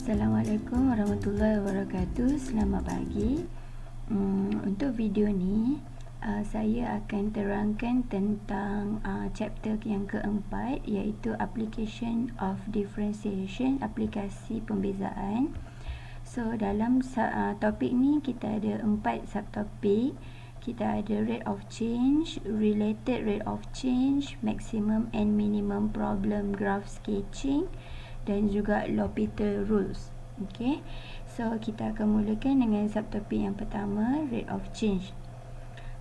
Assalamualaikum warahmatullahi wabarakatuh. Selamat pagi. Untuk video ni saya akan terangkan tentang chapter yang keempat, iaitu Application of Differentiation, aplikasi pembezaan. So dalam topik ni kita ada 4 subtopik. Kita ada rate of change, related rate of change, maximum and minimum problem graph sketching, dan juga L'Hopital rules. Okay, so kita akan mulakan dengan subtopik yang pertama, rate of change.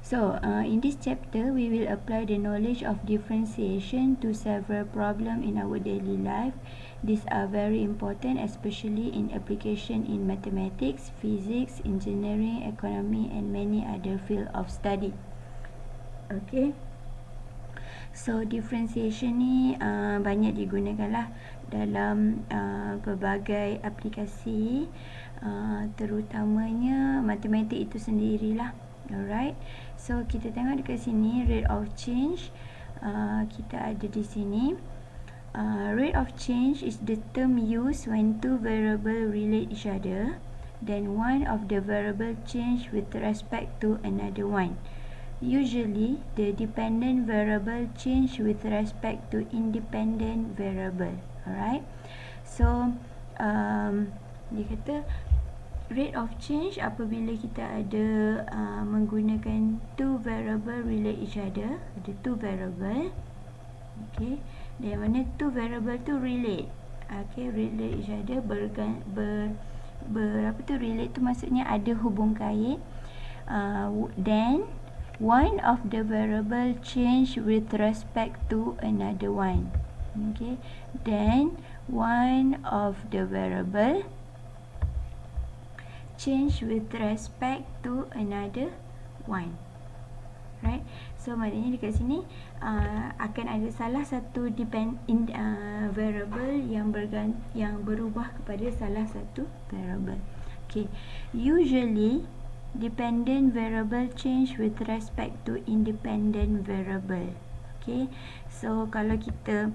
So in this chapter we will apply the knowledge of differentiation to several problems in our daily life. These are very important, especially in application in mathematics, physics, engineering, economy and many other field of study. Okay, so differentiation ni banyak digunakan lah dalam pelbagai aplikasi, terutamanya matematik itu sendirilah. Alright, so kita tengok dekat sini rate of change. Kita ada di sini rate of change is the term used when two variable relate each other, then one of the variable change with respect to another one. Usually, the dependent variable change with respect to independent variable. Alright, so dia kata rate of change apabila kita ada menggunakan two variable relate each other. Ada two variable, okay, dan mana two variable tu relate, okay, relate each other, apa tu relate tu maksudnya ada hubung kait. Then one of the variable change with respect to another one. Okay, then one of the variable change with respect to another one. Right, so maknanya dekat sini akan ada salah satu variable yang berubah kepada salah satu variable. Okay, usually dependent variable change with respect to independent variable. Okay, so kalau kita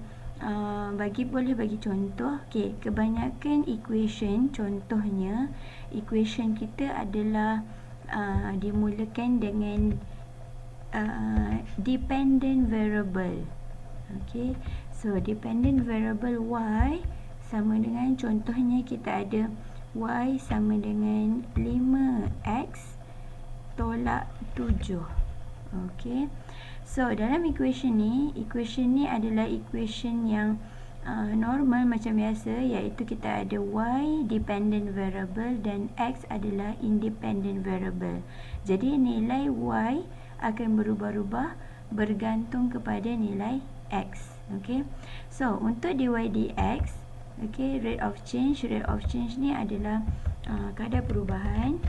boleh bagi contoh. Okay, kebanyakan equation, contohnya equation kita adalah dimulakan dengan dependent variable. Okay, so dependent variable y sama dengan, contohnya kita ada y sama dengan 5x tolak 7. Okay, so dalam equation ni adalah equation yang normal macam biasa, iaitu kita ada y dependent variable dan x adalah independent variable. Jadi nilai y akan berubah-ubah bergantung kepada nilai x. Okay, so untuk dy dx, okay, rate of change ni adalah kadar perubahan.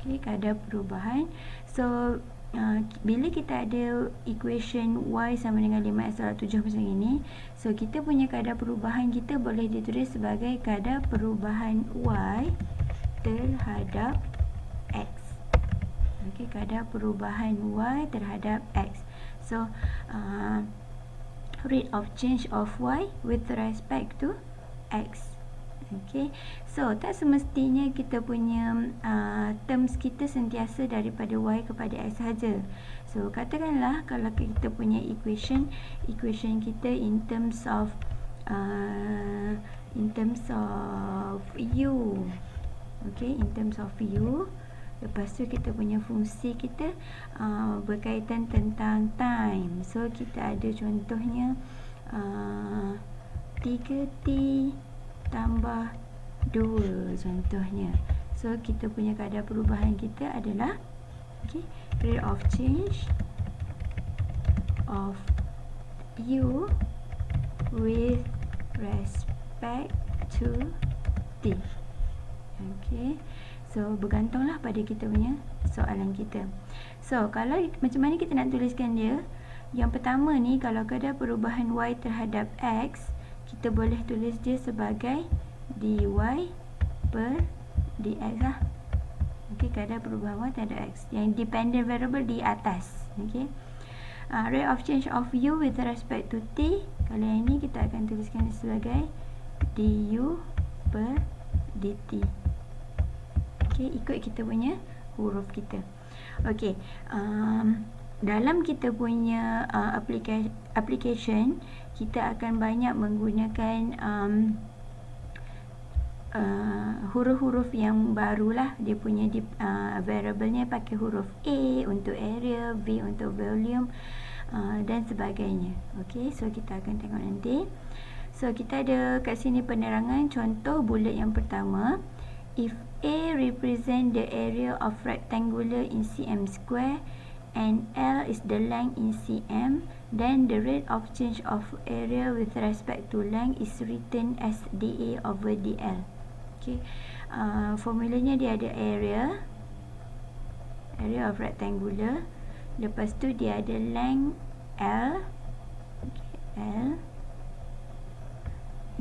Okay, kadar perubahan. So bila kita ada equation y sama dengan 5x tolak 7 macam ini, so kita punya kadar perubahan kita boleh ditulis sebagai kadar perubahan y terhadap x. Okay, kadar perubahan y terhadap x. So rate of change of y with respect to x. Okay, so tak semestinya kita punya terms kita sentiasa daripada y kepada x saja. So katakanlah kalau kita punya equation kita in terms of u. Okay, in terms of u. Lepas tu kita punya fungsi kita berkaitan tentang time. So kita ada contohnya 3t tambah 2 contohnya. So kita punya kadar perubahan kita adalah, okay, rate of change of u with respect to t. Okay, so bergantunglah pada kita punya soalan kita. So kalau macam mana kita nak tuliskan dia? Yang pertama ni, kalau kadar perubahan y terhadap x, kita boleh tulis dia sebagai dy per dx lah. Okay, kadar perubahan y terhadap x. Yang dependent variable di atas. Okay, rate of change of u with respect to t, kalau yang ni kita akan tuliskan sebagai du per dt. Okey, ikut kita punya huruf kita. Okey, dalam kita punya application, kita akan banyak menggunakan huruf-huruf yang barulah. Dia punya variabelnya pakai huruf A untuk area, V untuk volume, dan sebagainya. Okey, so kita akan tengok nanti. So kita ada kat sini penerangan contoh bullet yang pertama. If A represent the area of rectangular in cm square and L is the length in cm, then the rate of change of area with respect to length is written as dA over dL. Okay, formulanya dia ada area of rectangular, lepas tu dia ada length L, L,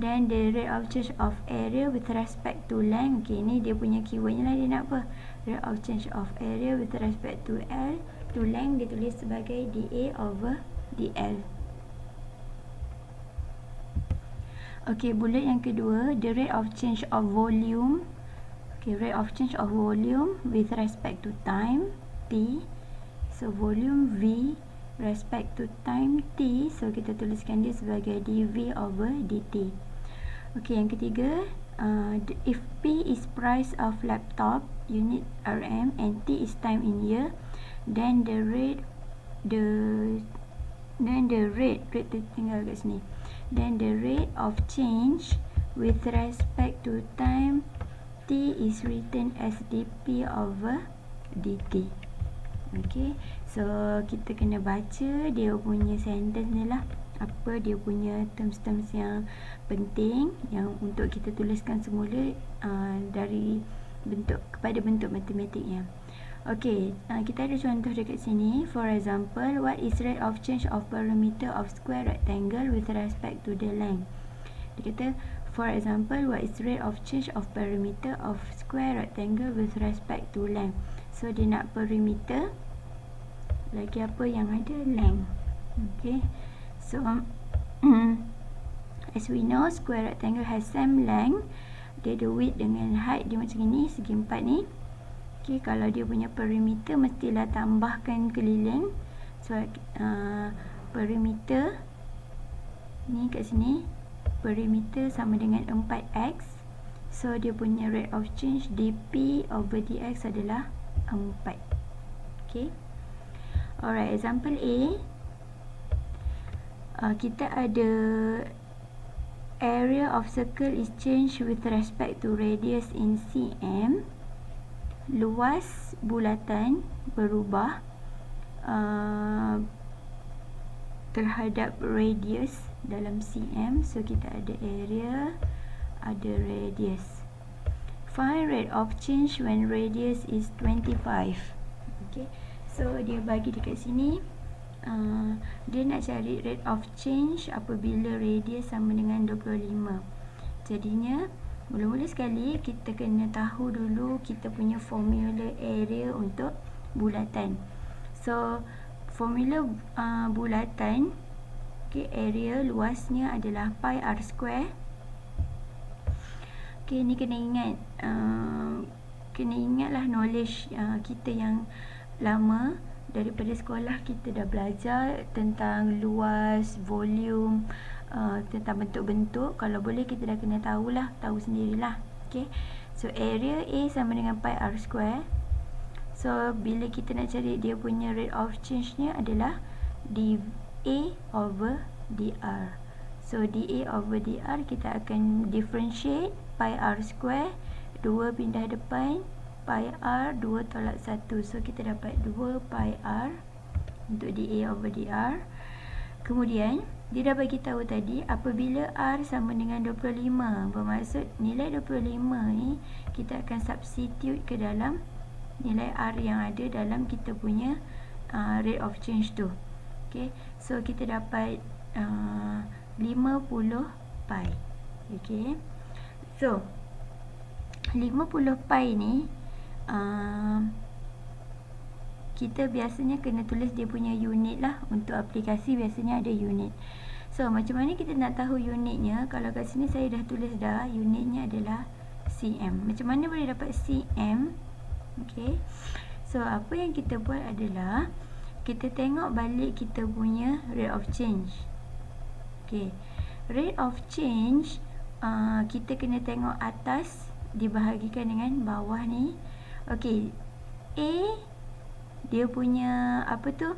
then the rate of change of area with respect to length. Okay, ni dia punya keywordnya lah, dia nak apa? Rate of change of area with respect to L, to length dia tulis sebagai dA over dL. Okay, bullet yang kedua, the rate of change of volume. Okay, rate of change of volume with respect to time T. So volume V respect to time T, so kita tuliskan dia sebagai dV over dt. Okay, yang ketiga, if P is price of laptop unit RM and T is time in year, then the rate tu tinggal kat sini, then the rate of change with respect to time T is written as dP over dt. Okay, so kita kena baca dia punya sentence ni lah, apa dia punya terms-terms yang penting yang untuk kita tuliskan semula dari bentuk kepada bentuk matematiknya. Okay, kita ada contoh dekat sini. For example, what is rate of change of perimeter of square rectangle with respect to the length? Dia kata, for example, what is rate of change of perimeter of square rectangle with respect to length? So dia nak perimeter, lagi apa yang ada? Length. Okay, so as we know, square rectangle has same length. Dia ada width dengan height dia macam ni, segi 4 ni. Okay, kalau dia punya perimeter mestilah tambahkan keliling. So perimeter ni kat sini, perimeter sama dengan 4x. So dia punya rate of change dP over dx adalah 4. Okay, alright, example A, kita ada area of circle is changed with respect to radius in cm. Luas bulatan berubah terhadap radius dalam cm. So kita ada area, ada radius. Find rate of change when radius is 25. Okay, so dia bagi dekat sini, dia nak cari rate of change apabila radius sama dengan 25. Jadinya mula-mula sekali kita kena tahu dulu kita punya formula area untuk bulatan. So formula bulatan, okay, area luasnya adalah pi r square. Okay, ni kena ingatlah knowledge kita yang lama daripada sekolah. Kita dah belajar tentang luas, volume, tentang bentuk-bentuk. Kalau boleh kita dah kena tahu sendirilah. Okay, so area A sama dengan pi r square. So bila kita nak cari dia punya rate of change nya adalah dA over dr. So dA over dr kita akan differentiate pi r square, 2 pindah depan, pi r 2 tolak 1. So kita dapat 2 pi r untuk dA over dr. Kemudian dia dah bagi tahu tadi apabila R sama dengan 25, bermaksud nilai 25 ni kita akan substitute ke dalam nilai R yang ada dalam kita punya rate of change tu. Okay, so kita dapat 50 pi. Okay, so 50 pi ni kita biasanya kena tulis dia punya unit lah. Untuk aplikasi biasanya ada unit. So macam mana kita nak tahu unitnya? Kalau kat sini saya dah tulis dah, unitnya adalah cm. Macam mana boleh dapat cm? Okay, so apa yang kita buat adalah kita tengok balik kita punya rate of change. Okay, rate of change kita kena tengok atas dibahagikan dengan bawah ni. Okay, A dia punya apa tu,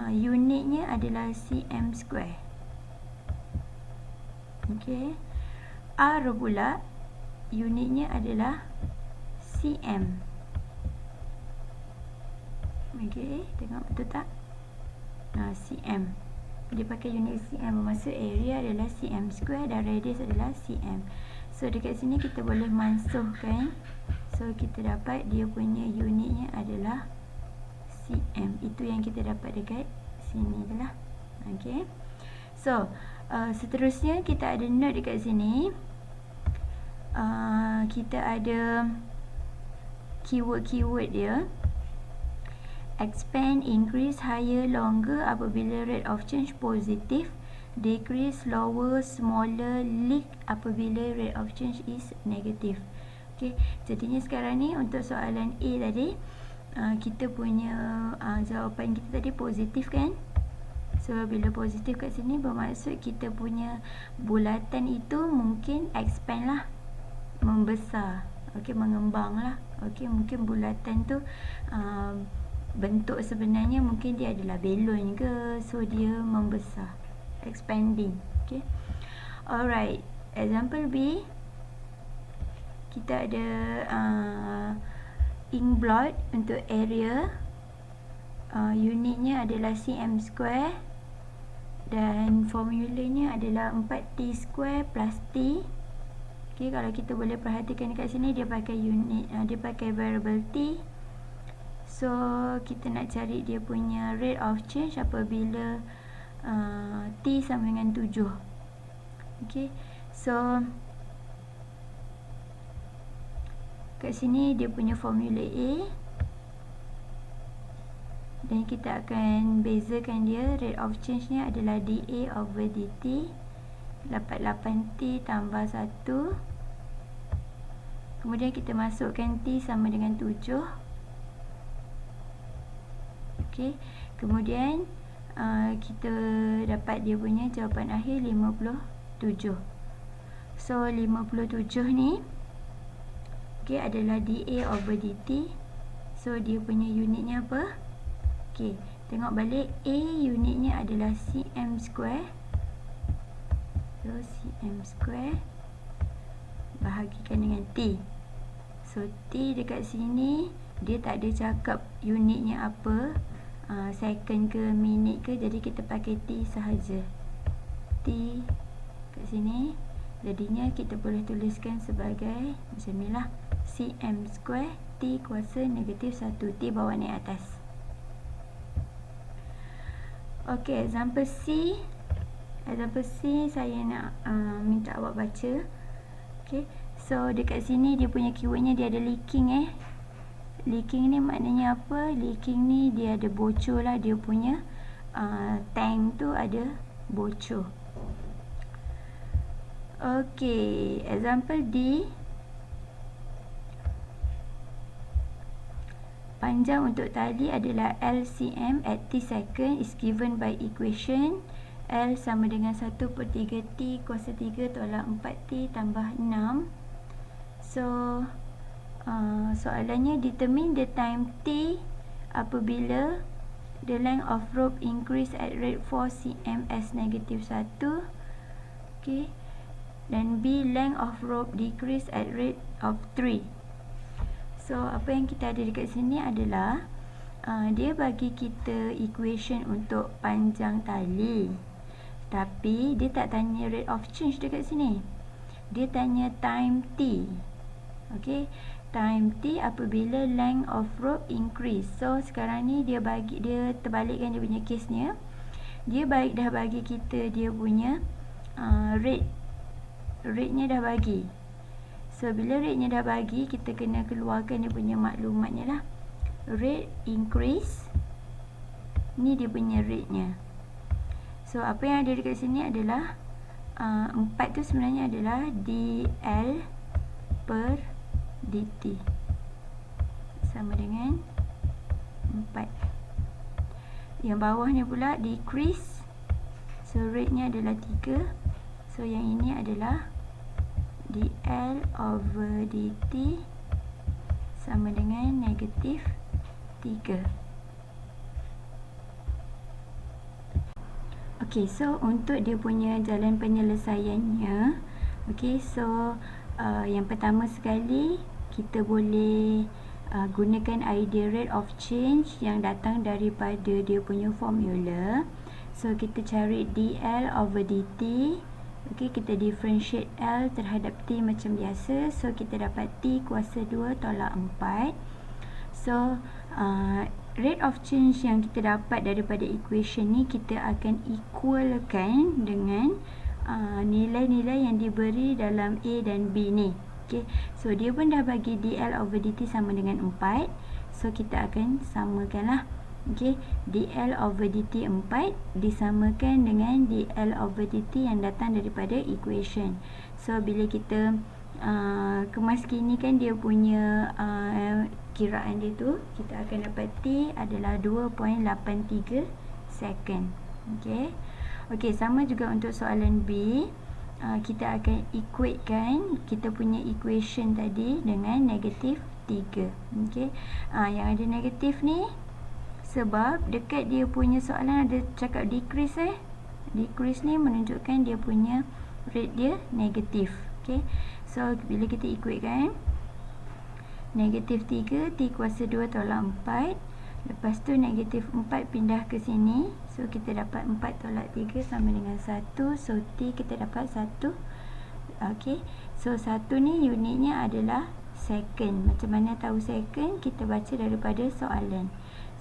unitnya adalah cm square. Okay, R pula unitnya adalah cm. Okay, tengok betul tak? Cm, dia pakai unit cm, bermaksud area adalah cm square dan radius adalah cm. So dekat sini kita boleh mansuhkan. So kita dapat dia punya unitnya adalah cm. Itu yang kita dapat dekat sini adalah. Okay, so seterusnya kita ada note dekat sini. Kita ada keyword-keyword dia. Expand, increase, higher, longer apabila rate of change positif. Decrease, lower, smaller, leak apabila rate of change is negative. Okay, jadinya sekarang ni untuk soalan A tadi, kita punya jawapan kita tadi positif kan? So bila positif kat sini bermaksud kita punya bulatan itu mungkin expand lah, membesar. Okay, mengembang lah. Okay, mungkin bulatan tu bentuk sebenarnya mungkin dia adalah belon ke, so dia membesar, expanding. Okay, alright, example B, kita ada ink blot untuk area, unitnya adalah cm square dan formulanya adalah 4t square plus t. Okay, kalau kita boleh perhatikan dekat sini dia pakai unit, dia pakai variable t. So kita nak cari dia punya rate of change apabila t sama dengan 7. Okay, so kat sini dia punya formula A, dan kita akan bezakan dia. Rate of change nya adalah dA over dt, dapat 8t tambah 1. Kemudian kita masukkan t sama dengan 7. Okay, kemudian kita dapat dia punya jawapan akhir 57. So 57 ni okay, adalah dA over dt. So dia punya unitnya apa? Okay, tengok balik, A unitnya adalah cm square. So cm square bahagikan dengan t. So t dekat sini dia tak ada cakap unitnya apa, second ke minit ke, jadi kita pakai t sahaja. T kat sini, jadinya kita boleh tuliskan sebagai macam ni lah, cm square t kuasa negatif 1, t bawa naik atas. Ok, example C. Example C saya nak minta awak baca. Ok, so dekat sini dia punya keywordnya dia ada leaking. Leaking ni maknanya apa? Leaking ni dia ada bocor lah, dia punya tank tu ada bocor. Ok, example D. Panjang untuk tali adalah LCM at t second is given by equation L sama dengan 1/3t kuasa 3 tolak 4t tambah 6. So soalannya determine the time t apabila the length of rope increase at rate 4 cm as negative 1. Okay, dan B, length of rope decrease at rate of 3. So apa yang kita ada dekat sini adalah dia bagi kita equation untuk panjang tali, tapi dia tak tanya rate of change dekat sini. Dia tanya time t. Okay, time t apabila length of rope increase. So sekarang ni dia terbalikkan dia punya case-nya. Dia dah bagi kita dia punya rate-nya dah bagi. So bila rate-nya dah bagi, kita kena keluarkan dia punya maklumatnya lah. Rate increase, ni dia punya rate-nya. So apa yang ada dekat sini adalah 4 tu sebenarnya adalah dl per dt sama dengan 4. Yang bawahnya pula decrease, so rate nya adalah 3. So yang ini adalah dl over dt sama dengan negatif 3. Ok, so untuk dia punya jalan penyelesaiannya, ok, so yang pertama sekali kita boleh gunakan idea rate of change yang datang daripada dia punya formula. So kita cari dl over dt. Ok, kita differentiate L terhadap T macam biasa. So kita dapat T kuasa 2 tolak 4. So rate of change yang kita dapat daripada equation ni kita akan equalkan dengan nilai-nilai yang diberi dalam A dan B ni. Okay. So dia pun dah bagi dl over dt sama dengan 4. So kita akan samakan lah. Okay. dl over dt 4 disamakan dengan dl over dt yang datang daripada equation. So bila kita kemaskinikan dia punya kiraan dia tu, kita akan dapat T adalah 2.83 second. Okay. Okay, sama juga untuk soalan B. Kita akan equatekan kita punya equation tadi dengan negatif 3. Okay. Yang ada negatif ni sebab dekat dia punya soalan ada cakap decrease. Decrease ni menunjukkan dia punya rate dia negatif. Okay. So bila kita equatekan negatif 3 T kuasa 2 tolak 4, lepas tu negatif 4 pindah ke sini, so kita dapat 4 tolak 3 sama dengan 1. So T kita dapat 1. Ok, so 1 ni unitnya adalah second. Macam mana tahu second? Kita baca daripada soalan.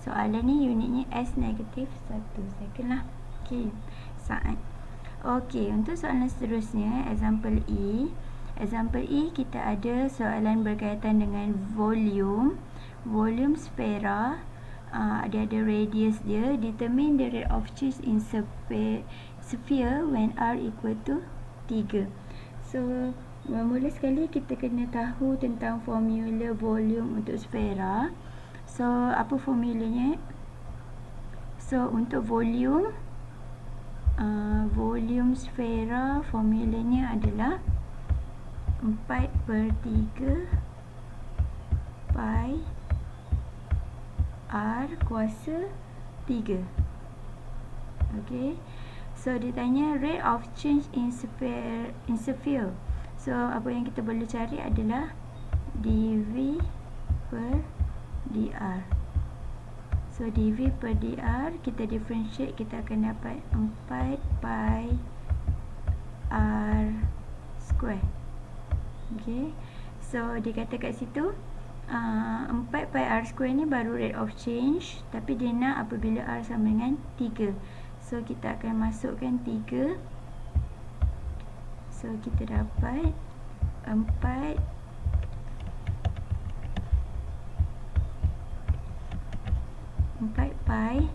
Soalan ni unitnya S negatif 1 second lah. Ok, saat. Ok, untuk soalan seterusnya, example E. Example E, kita ada soalan berkaitan dengan volume. Volume sfera, dia ada radius dia. Determine the rate of change in sphere when R equal to 3. So, mula sekali kita kena tahu tentang formula volume untuk sfera. So, apa formulanya? So, untuk volume, volume sfera formulanya adalah 4/3 pi R kuasa 3. Okay. So dia tanya rate of change in sphere. So apa yang kita boleh cari adalah dV per dr. So dV per dr kita differentiate, kita akan dapat 4 pi R square. Okay. So dia kata kat situ 4 pi R square ni baru rate of change, tapi dia nak apabila R sama dengan 3. So kita akan masukkan 3. So kita dapat 4 pi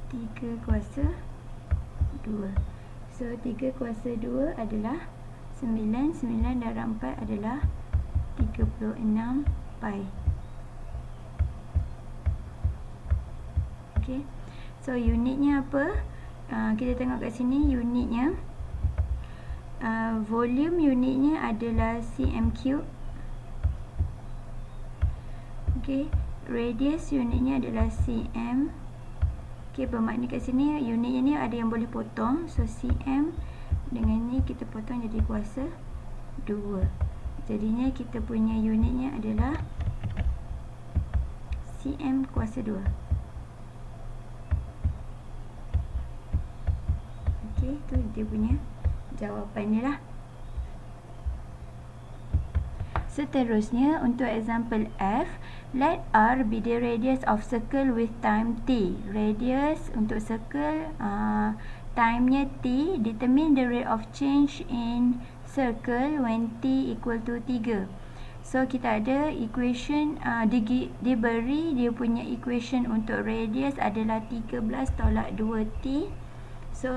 3 kuasa 2. So 3 kuasa 2 adalah 9. 9 darab 4 adalah 36 pi. Okay. So unitnya apa? Kita tengok kat sini unitnya. Volume unitnya adalah cm cube. Okay. Radius unitnya adalah cm. Okay, bermakna kat sini unitnya ni ada yang boleh potong. So cm dengan ni kita potong jadi kuasa 2. Jadinya kita punya unitnya adalah cm kuasa 2. Okey, tu dia punya jawapannya lah. Seterusnya untuk example F, let R be the radius of circle with time t. Radius untuk circle, time-nya t. Determine the rate of change in circle when t equal to 3. So kita ada equation diberi dia punya equation untuk radius adalah 13 tolak 2t. So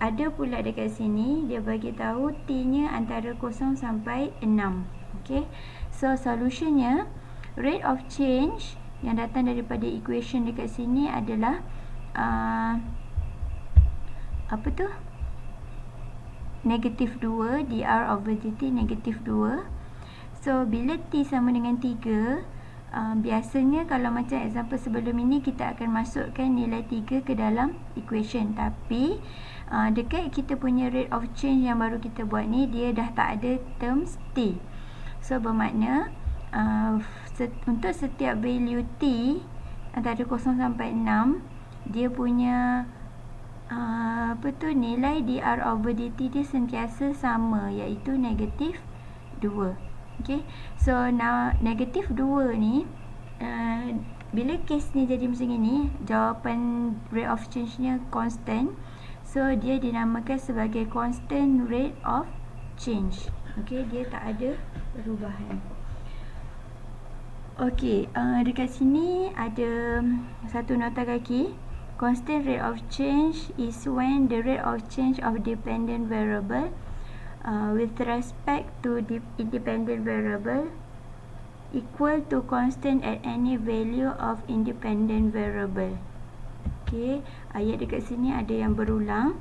ada pula dekat sini dia bagi tahu t nya antara 0 sampai 6. Okey. So solutionnya, rate of change yang datang daripada equation dekat sini adalah apa tu? Negatif 2 dr over dt negatif 2. So bila t sama dengan 3, biasanya kalau macam example sebelum ini kita akan masukkan nilai 3 ke dalam equation. Tapi dekat kita punya rate of change yang baru kita buat ni, dia dah tak ada terms t. So bermakna untuk setiap value t antara 0 sampai 6, dia punya nilai dr over dt dia sentiasa sama, iaitu negatif 2. Okay. So negatif 2 ni bila case ni jadi macam ni, jawapan rate of change nya constant. So dia dinamakan sebagai constant rate of change. Okay, dia tak ada perubahan. Okay, dekat sini ada satu nota kaki. Constant rate of change is when the rate of change of dependent variable with respect to the independent variable equal to constant at any value of independent variable. Okay, ayat dekat sini ada yang berulang.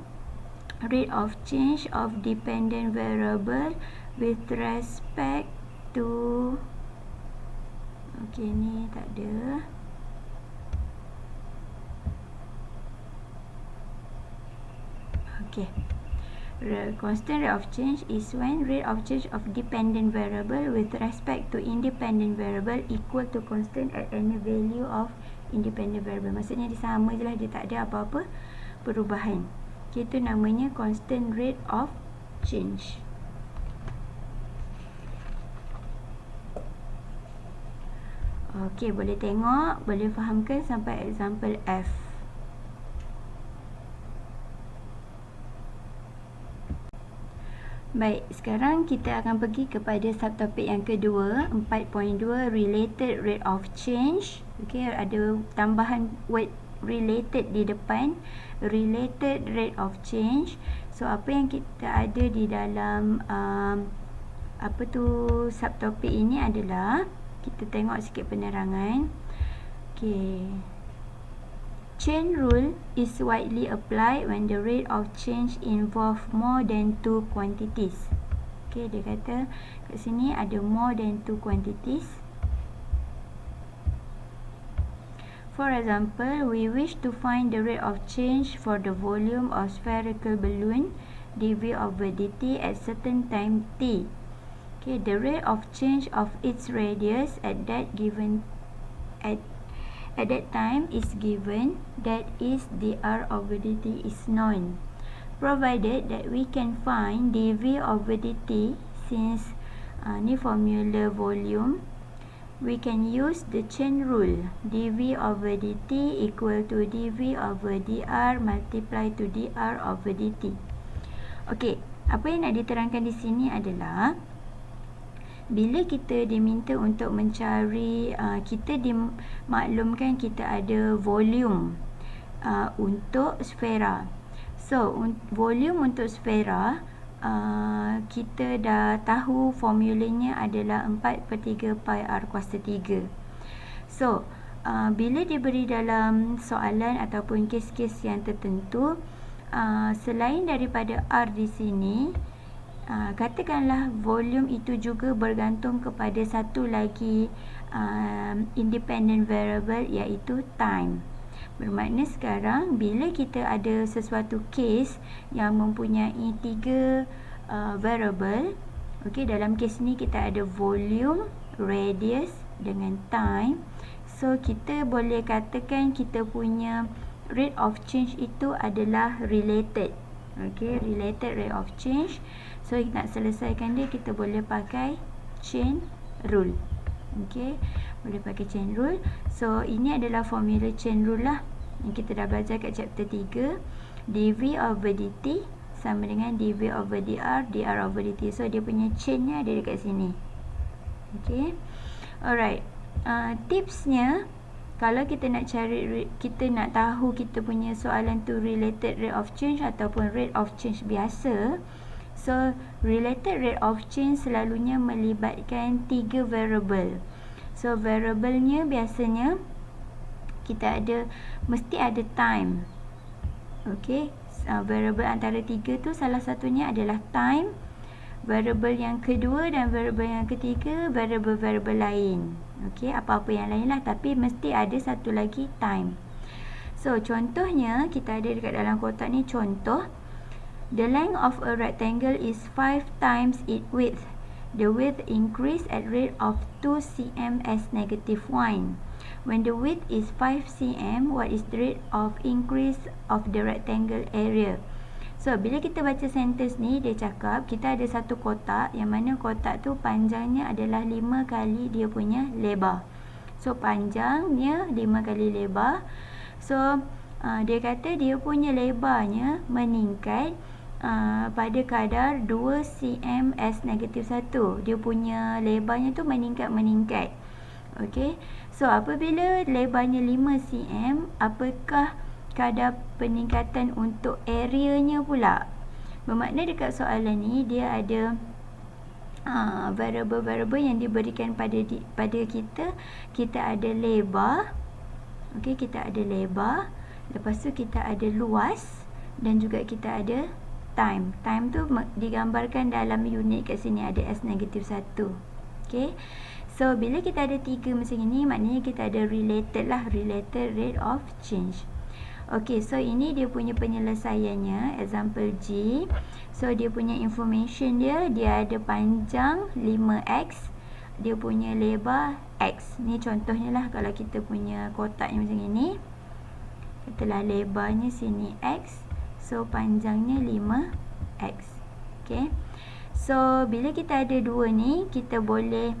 Rate of change of dependent variable with respect to, okay, ni tak ada. Okay, constant rate of change is when rate of change of dependent variable with respect to independent variable equal to constant at any value of independent variable. Maksudnya dia sama je lah, dia tak ada apa-apa perubahan. Okay, itu namanya constant rate of change. Okay, boleh tengok, boleh fahamkan sampai example F. Baik, sekarang kita akan pergi kepada subtopik yang kedua, 4.2, related rate of change. Okey, ada tambahan word related di depan, related rate of change. So apa yang kita ada di dalam subtopik ini adalah, kita tengok sikit penerangan. Okey, chain rule is widely applied when the rate of change involve more than two quantities. Okay, dia kata kat sini ada more than two quantities. For example, we wish to find the rate of change for the volume of spherical balloon dv over dt at certain time t. Okay, the rate of change of its radius at that time is given, that is dr over dt is known, provided that we can find dv over dt. Since ni formula volume, we can use the chain rule, dv over dt equal to dv over dr multiply to dr over dt. Okey, apa yang nak diterangkan di sini adalah, bila kita diminta untuk mencari, kita dimaklumkan kita ada volume untuk sfera. So volume untuk sfera, kita dah tahu formulanya adalah 4/3 pi r kuasa 3. So bila diberi dalam soalan ataupun kes-kes yang tertentu, selain daripada r di sini, katakanlah volume itu juga bergantung kepada satu lagi independent variable, iaitu time. Bermakna sekarang bila kita ada sesuatu case yang mempunyai tiga variable, okey, dalam case ni kita ada volume, radius dengan time. So kita boleh katakan kita punya rate of change itu adalah related. Okey, related rate of change. So nak selesaikan dia, kita boleh pakai chain rule. Okey, boleh pakai chain rule. So ini adalah formula chain rule lah yang kita dah belajar kat chapter 3. dv over dt sama dengan dv over dr, dr over dt. So dia punya chain nya ada dekat sini. Okay. Alright. Tipsnya, kalau kita nak cari, kita nak tahu kita punya soalan tu related rate of change ataupun rate of change biasa. So, related rate of change selalunya melibatkan 3 variable. So, variabelnya biasanya kita mesti ada time. Okay. Variable antara 3 tu salah satunya adalah time. Variable yang kedua dan variable yang ketiga variable-variable lain. Okey, apa-apa yang lain lah, tapi mesti ada satu lagi time. So, contohnya kita ada dekat dalam kotak ni contoh. The length of a rectangle is 5 times its width. The width increase at rate of 2 cm as negative 1. When the width is 5 cm, what is the rate of increase of the rectangle area? So, bila kita baca sentence ni, dia cakap kita ada satu kotak yang mana kotak tu panjangnya adalah 5 kali dia punya lebar. So, panjangnya 5 kali lebar. So, dia kata dia punya lebarnya meningkat pada kadar 2 cm as negatif 1. Dia punya lebarnya tu meningkat. Okey. So, apabila lebarnya 5 cm, apakah kadar peningkatan untuk areanya pula? Bermakna dekat soalan ni dia ada variable-variable yang diberikan pada kita. Kita ada lebar. Okey, kita ada lebar. Lepas tu kita ada luas dan juga kita ada time. Time tu digambarkan dalam unit kat sini, ada S negatif 1. Okey. So, bila kita ada 3 macam ini, maknanya kita ada related lah, related rate of change. Okey, so ini dia punya penyelesaiannya, example G. So, dia punya information dia ada panjang 5x, dia punya lebar x. Ni contohnya lah kalau kita punya kotak yang macam ini. Katalah lebarnya sini x, so panjangnya 5x. Okey. So, bila kita ada dua ni, kita boleh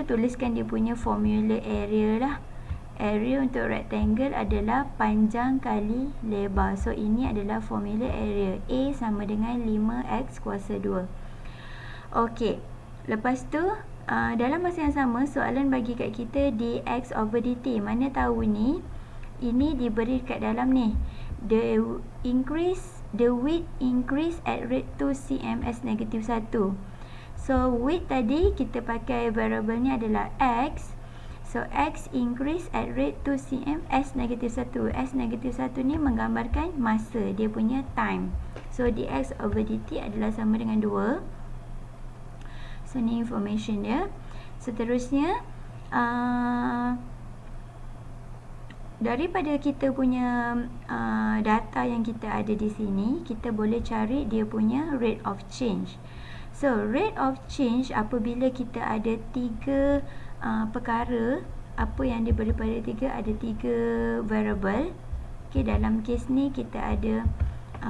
tuliskan dia punya formula area lah. Area untuk rectangle adalah panjang kali lebar. So, ini adalah formula area. A sama dengan 5x kuasa 2. Okey. Lepas tu, dalam masa yang sama, soalan bagi kat kita dx over dt. Mana tahu ni, ini diberi kat dalam ni. The width increase at rate 2 cm as negative 1. So, width tadi kita pakai variabelnya adalah x. So, x increase at rate 2 cm as negative 1. S negative 1 ni menggambarkan masa, dia punya time. So, dx over dt adalah sama dengan 2. So, ni information dia. Seterusnya, daripada kita punya data yang kita ada di sini, kita boleh cari dia punya rate of change. So, rate of change apabila kita ada 3 perkara, apa yang diberi pada 3, ada 3 variable. Okay, dalam kes ni kita ada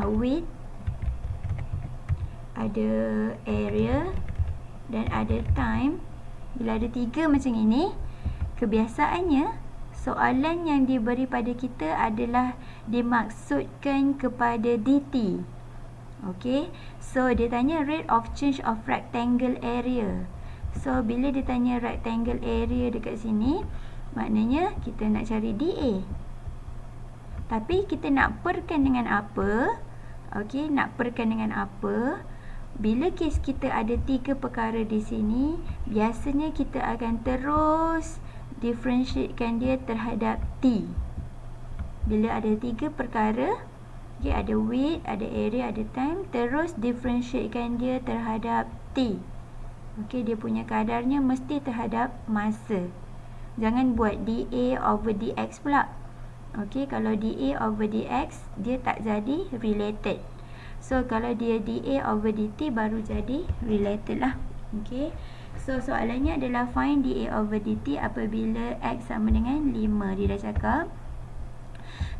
width, ada area dan ada time. Bila ada 3 macam ini, kebiasaannya soalan yang diberi pada kita adalah dimaksudkan kepada dt. Okey, so dia tanya rate of change of rectangle area. So, bila dia tanya rectangle area dekat sini, maknanya kita nak cari dA. Tapi kita nak perkan dengan apa? Okey, nak perkan dengan apa? Bila kes kita ada 3 perkara di sini, biasanya kita akan terus differentiatekan dia terhadap T. Bila ada 3 perkara, okay, ada width, ada area, ada time, terus differentiatekan dia terhadap T. Okey, dia punya kadarnya mesti terhadap masa. Jangan buat dA over dx pula. Okey, kalau dA over dx, dia tak jadi related. So, kalau dia dA over dt baru jadi related lah. Okey. So, soalannya adalah find dA over dt apabila x sama dengan 5. Dia dah cakap.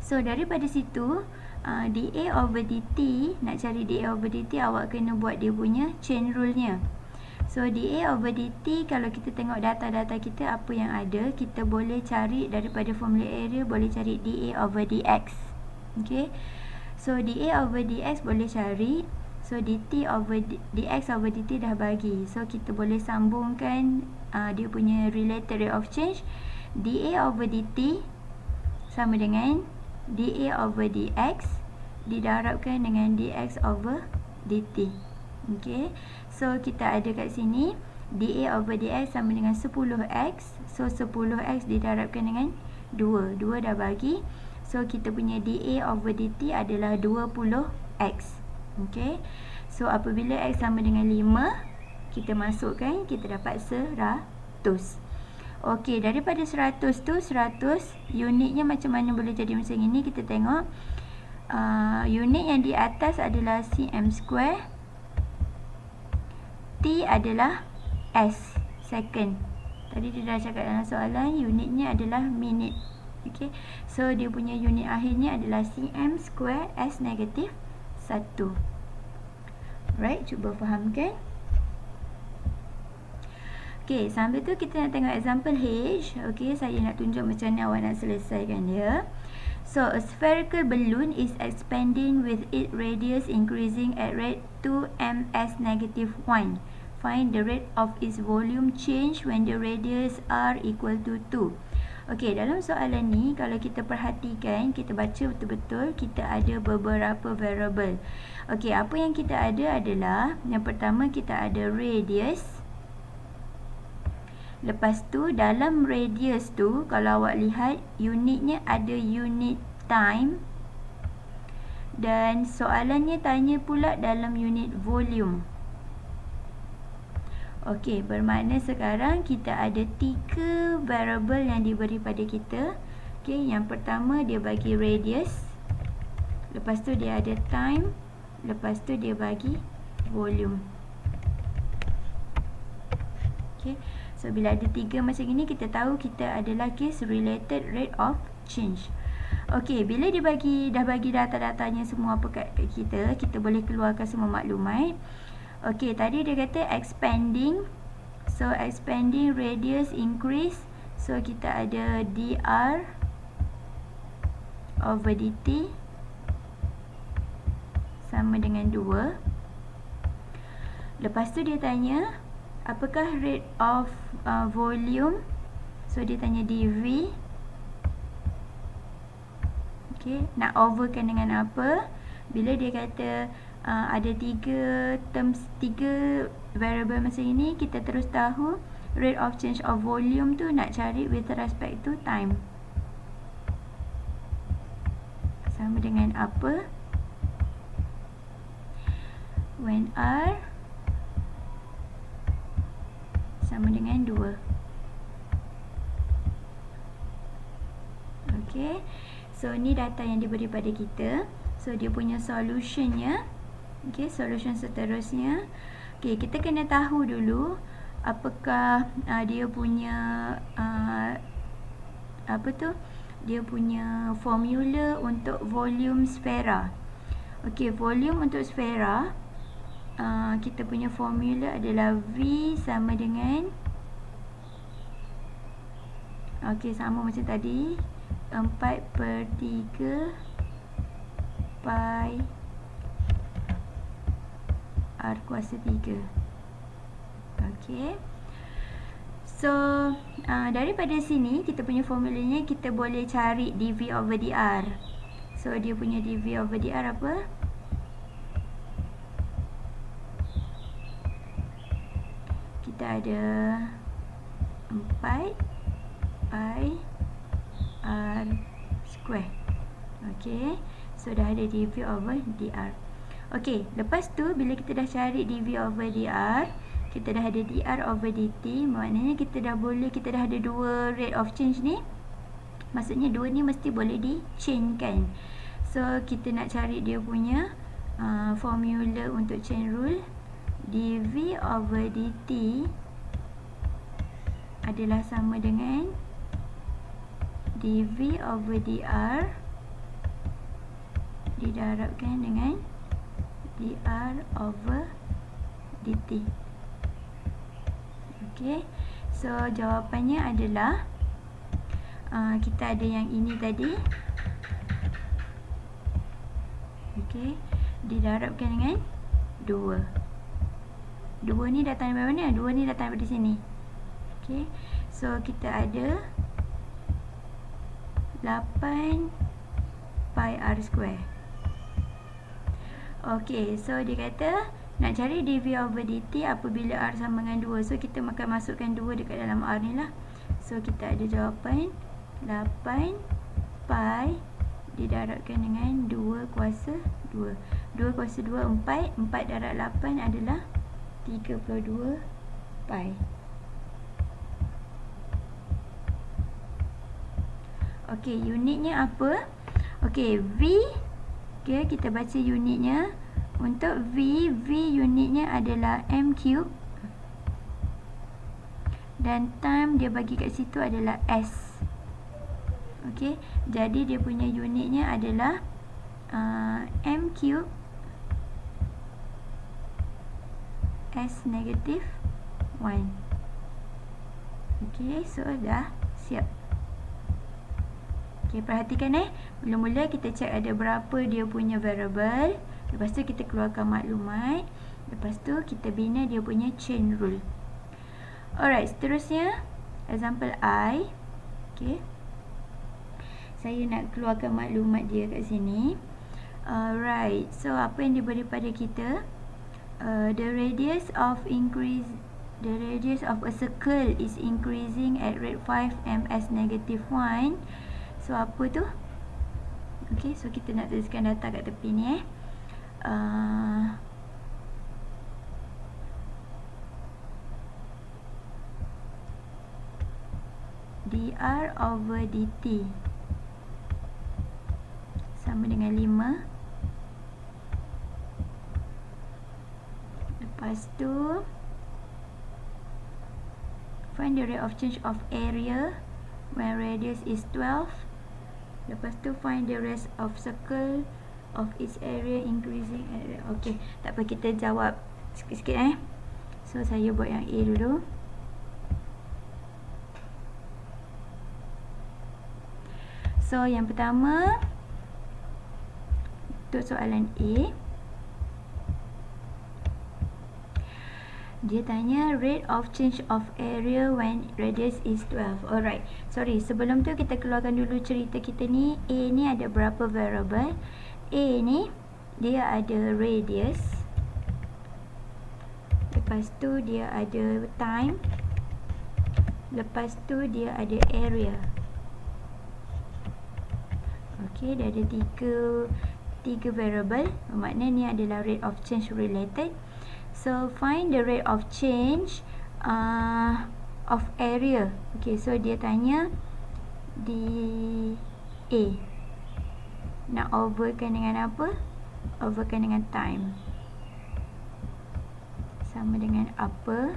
So, daripada situ, dA over dt, nak cari dA over dt, awak kena buat dia punya chain rule-nya. So, dA over dt, kalau kita tengok data-data kita, apa yang ada, kita boleh cari daripada formula area, boleh cari dA over dx. Okay. So, dA over dx boleh cari. So dt over dx over dt dah bagi. So kita boleh sambungkan dia punya related rate of change. dA over dt sama dengan dA over dx didarabkan dengan dx over dt. Okay, so kita ada kat sini dA over dx sama dengan 10x. So 10x didarabkan dengan 2 dah bagi. So kita punya dA over dt adalah 20x. Okay, so apabila x sama dengan 5, kita masukkan, kita dapat 100. Okey, daripada 100 tu 100 unitnya macam mana boleh jadi macam ini? Kita tengok unit yang di atas adalah cm square, T adalah S second. Tadi dia dah cakap dalam soalan unitnya adalah minute. Okey, so dia punya unit akhirnya adalah cm square S negatif 1. Right, cuba fahamkan. Okey, sambil tu kita nak tengok example H. Okey, saya nak tunjuk macam mana awak nak selesaikan dia. So, a spherical balloon is expanding with its radius increasing at rate 2ms negative 1. Find the rate of its volume change when the radius r equal to 2. Okey, dalam soalan ni kalau kita perhatikan, kita baca betul-betul, kita ada beberapa variable. Okey, apa yang kita ada adalah yang pertama kita ada radius. Lepas tu dalam radius tu kalau awak lihat unitnya ada unit time, dan soalannya tanya pula dalam unit volume. Okey, bermakna sekarang kita ada 3 variable yang diberi pada kita. Okey, yang pertama dia bagi radius, lepas tu dia ada time, lepas tu dia bagi volume. Okey, so bila ada 3 macam ini, kita tahu kita adalah case related rate of change. Okey, bila dia dah bagi data-datanya semua apa kat kita, kita boleh keluarkan semua maklumat. Okey, tadi dia kata expanding. So expanding radius increase. So kita ada dr over dt sama dengan 2. Lepas tu dia tanya apakah rate of volume. So dia tanya dV. Okey, nak overkan dengan apa? Bila dia kata ada 3 terms, 3 variable macam ini, kita terus tahu rate of change of volume tu nak cari with respect to time. Sama dengan apa? When R sama dengan 2. Okey, so ni data yang diberi pada kita. So dia punya solutionnya. Okey, solution seterusnya. Okey, kita kena tahu dulu apakah dia punya apa tu? Dia punya formula untuk volume sfera. Okey, volume untuk sfera kita punya formula adalah V sama dengan sama macam tadi, 4/3 pi R kuasa 3. Okey, so daripada sini kita punya formulanya kita boleh cari dV over dr. So dia punya dV over dr apa? Kita ada 4 pi R square. Okey, so dah ada dV over dr. Okey, lepas tu bila kita dah cari dV over dr, kita dah ada dr over dt, maknanya kita dah ada 2 rate of change ni. Maksudnya 2 ni mesti boleh di-change kan. So kita nak cari dia punya formula untuk chain rule. dV over dt adalah sama dengan dV over dr didarabkan dengan dr over dt. Okey, so jawapannya adalah kita ada yang ini tadi. Okey, didarabkan dengan 2 ni datang dari mana? 2 ni datang dari sini. Okay, so kita ada 8 pi r square. Okay, so dia kata nak cari dv over dt apabila r sama dengan 2. So kita akan masukkan 2 dekat dalam r ni lah. So kita ada jawapan 8 pi didarabkan dengan 2 kuasa 2. 2 kuasa 2 4. 4 darab 8 adalah 32 pi. Okey, unitnya apa? Okey, V. Okay, kita baca unitnya. Untuk V unitnya adalah m cube. Dan time dia bagi kat situ adalah S. Okey, jadi dia punya unitnya adalah m cube S negative 1. Okey, so dah siap. Okey, perhatikan mula-mula kita cek ada berapa dia punya variable. Lepas tu kita keluarkan maklumat. Lepas tu kita bina dia punya chain rule. Alright, seterusnya example I. Okey, saya nak keluarkan maklumat dia kat sini. Alright, so apa yang diberi pada kita? The radius of a circle is increasing at rate 5 ms negative 1. So apa tu? Okay, so kita nak tuliskan data kat tepi ni dr over dt sama dengan 5. Lepas tu find the rate of change of area when radius is 12. Lepas tu find the rest of circle of its area increasing area. Okay, tak apa, kita jawab sikit-sikit So saya buat yang A dulu. So yang pertama, untuk soalan A, dia tanya rate of change of area when radius is 12. Alright, sorry, sebelum tu kita keluarkan dulu cerita kita ni. A ni ada berapa variable? A ni dia ada radius, lepas tu dia ada time, lepas tu dia ada area. Okay, dia ada tiga variable. Bermakna ni adalah rate of change related. So find the rate of change of area. Okay, so dia tanya di A. Nak overkan dengan apa? Overkan dengan time. Sama dengan apa?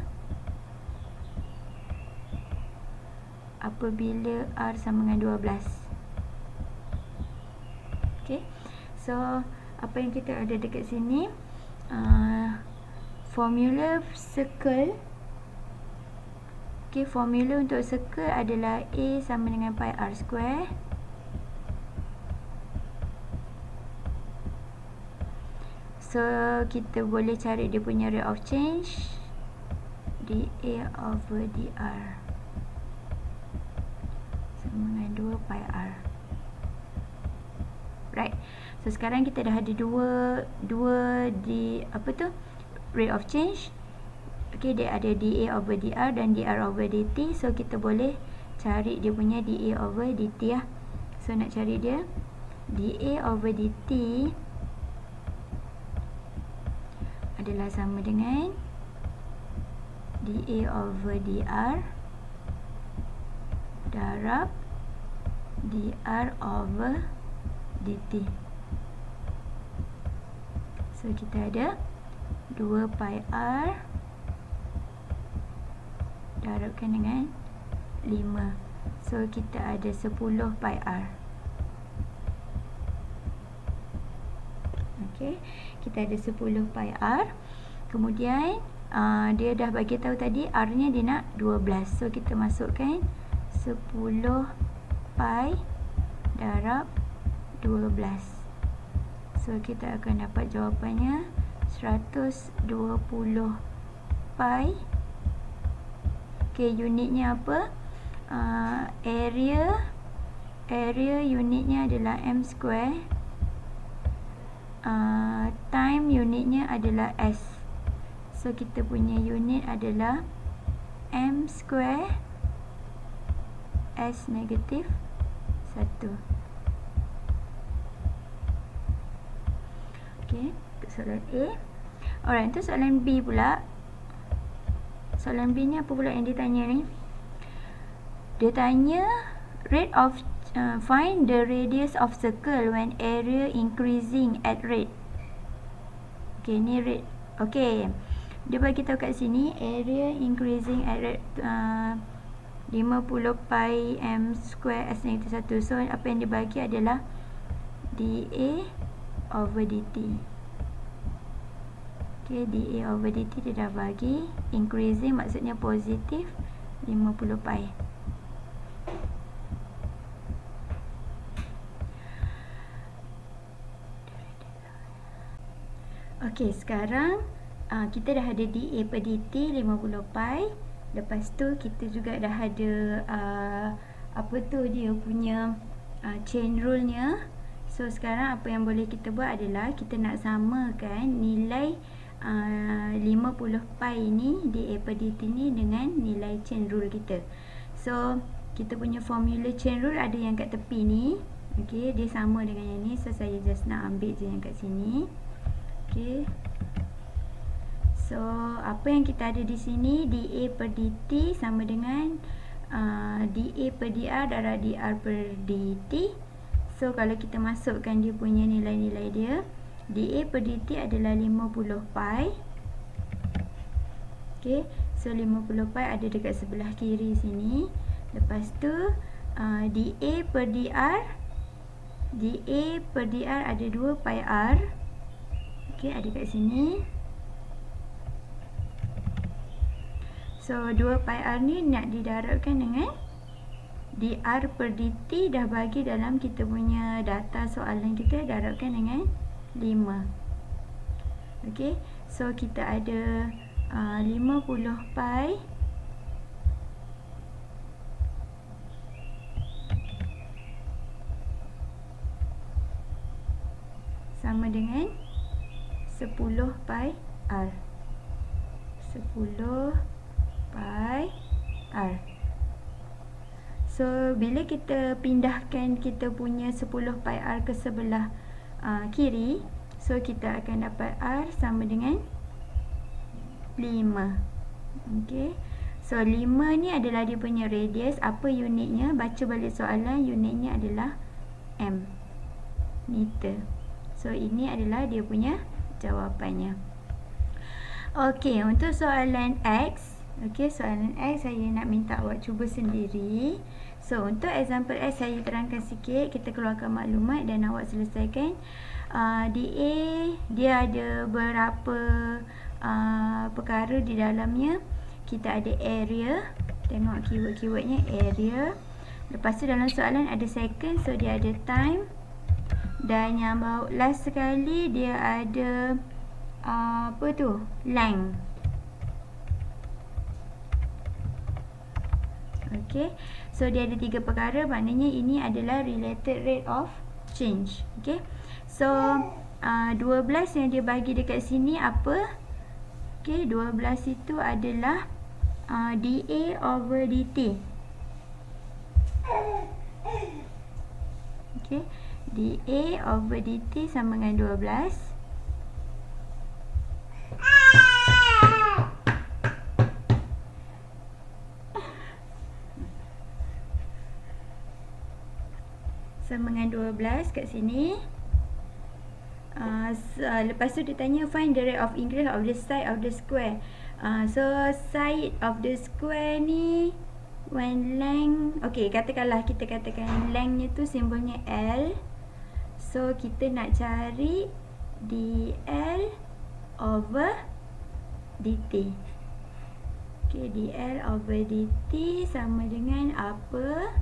Apabila R sama dengan 12. Okay, so apa yang kita ada dekat sini? Formula circle. Okay, formula untuk circle adalah A sama dengan pi r square. So kita boleh cari dia punya rate of change dA over dr sama dengan 2 pi r. Right, so sekarang kita dah ada dua di apa tu, rate of change. Okay, dia ada dA over dr dan dr over dt. So kita boleh cari dia punya dA over dt lah. So nak cari dia, dA over dt adalah sama dengan dA over dr darab dr over dt. So kita ada 2 pi r darabkan dengan 5. So kita ada 10 pi r. Okay, kita ada 10 pi r. Kemudian dia dah bagi tahu tadi r nya dia nak 12. So kita masukkan 10 pi darab 12. So kita akan dapat jawapannya 120 pi. Okay, unitnya apa? Area unitnya adalah m square. Time unitnya adalah s. So kita punya unit adalah m square s negatif 1. Okay, untuk soalan A. Alright, untuk soalan B pula. Soalan B ni apa pula yang dia tanya ni? Dia tanya rate of find the radius of circle when area increasing at rate. Okay, ni rate. Okay, dia bagi tahu kat sini area increasing at rate 50 pi m square s negatif 1. So apa yang dia bagi adalah dA over dt. Okay, dA over dt dia dah bagi. Increasing maksudnya positif 50 pi. Okay, sekarang kita dah ada dA per dt 50 pi. Lepas tu kita juga dah ada apa tu dia punya chain rule nya. So sekarang apa yang boleh kita buat adalah kita nak samakan nilai 50 pi ni, dA per dt ni dengan nilai chain rule kita. So kita punya formula chain rule ada yang kat tepi ni. Okay, dia sama dengan yang ni. So saya just nak ambil je yang kat sini. Okay, so apa yang kita ada di sini, dA per dt sama dengan dA per dr darab dr per dt. So kalau kita masukkan dia punya nilai-nilai dia, dA per dt adalah 50 pi. Okay, so 50 pi ada dekat sebelah kiri sini. Lepas tu dA per dr ada 2 pi r. Okay, ada kat sini. So 2 pi r ni nak didarabkan dengan dr per dt dah bagi dalam kita punya data soalan kita, darabkan dengan 5. Okay, so kita ada 50 pi sama dengan 10 pi r. 10 pi r. So bila kita pindahkan kita punya 10 pi r ke sebelah kiri, so kita akan dapat r sama dengan 5. Okay, so 5 ni adalah dia punya radius. Apa unitnya? Baca balik soalan, unitnya adalah m, meter. So ini adalah dia punya jawapannya. Okey, untuk soalan X, okey, soalan X saya nak minta awak cuba sendiri. So untuk example X saya terangkan sikit, kita keluarkan maklumat dan awak selesaikan. DA dia ada berapa perkara di dalamnya. Kita ada area, tengok keyword-keywordnya area. Lepas tu dalam soalan ada second, so dia ada time. Dan yang last sekali dia ada apa tu? Length. Okay, so dia ada 3 perkara, maknanya ini adalah related rate of change. Okay, so 12 yang dia bagi dekat sini apa? Okay, 12 itu adalah dA over dt. Okay, dA over dt sama dengan 12. Sama dengan 12 kat sini. Lepas tu dia tanya find the rate of increase of the side of the square. So side of the square ni when length, okay, katakanlah kita katakan length nya tu simbolnya L. So kita nak cari dL over dt. Okay, dL over dt sama dengan apa?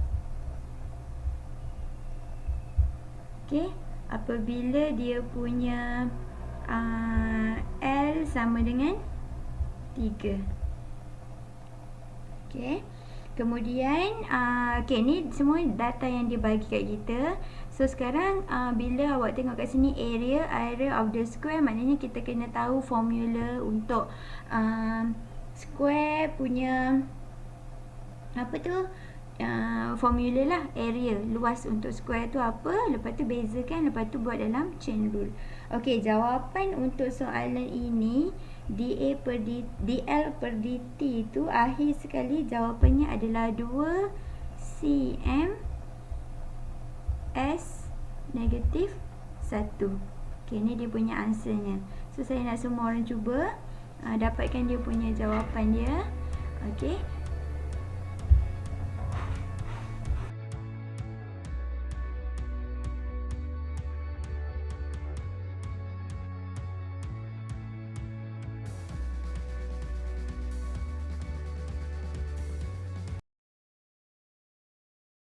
Okay, apabila dia punya L sama dengan 3. Okey. Kemudian okey, ni semua data yang dia bagi kat kita. So sekarang bila awak tengok kat sini area of the square, maknanya kita kena tahu formula untuk square punya apa tu, formula lah. Area, luas untuk square tu apa, lepas tu bezakan, lepas tu buat dalam chain rule. Okey, jawapan untuk soalan ini dA per dL per dt tu akhir sekali jawapannya adalah 2 cm S negatif 1. Okey, ni dia punya answernya. So saya nak semua orang cuba dapatkan dia punya jawapan dia. Okey.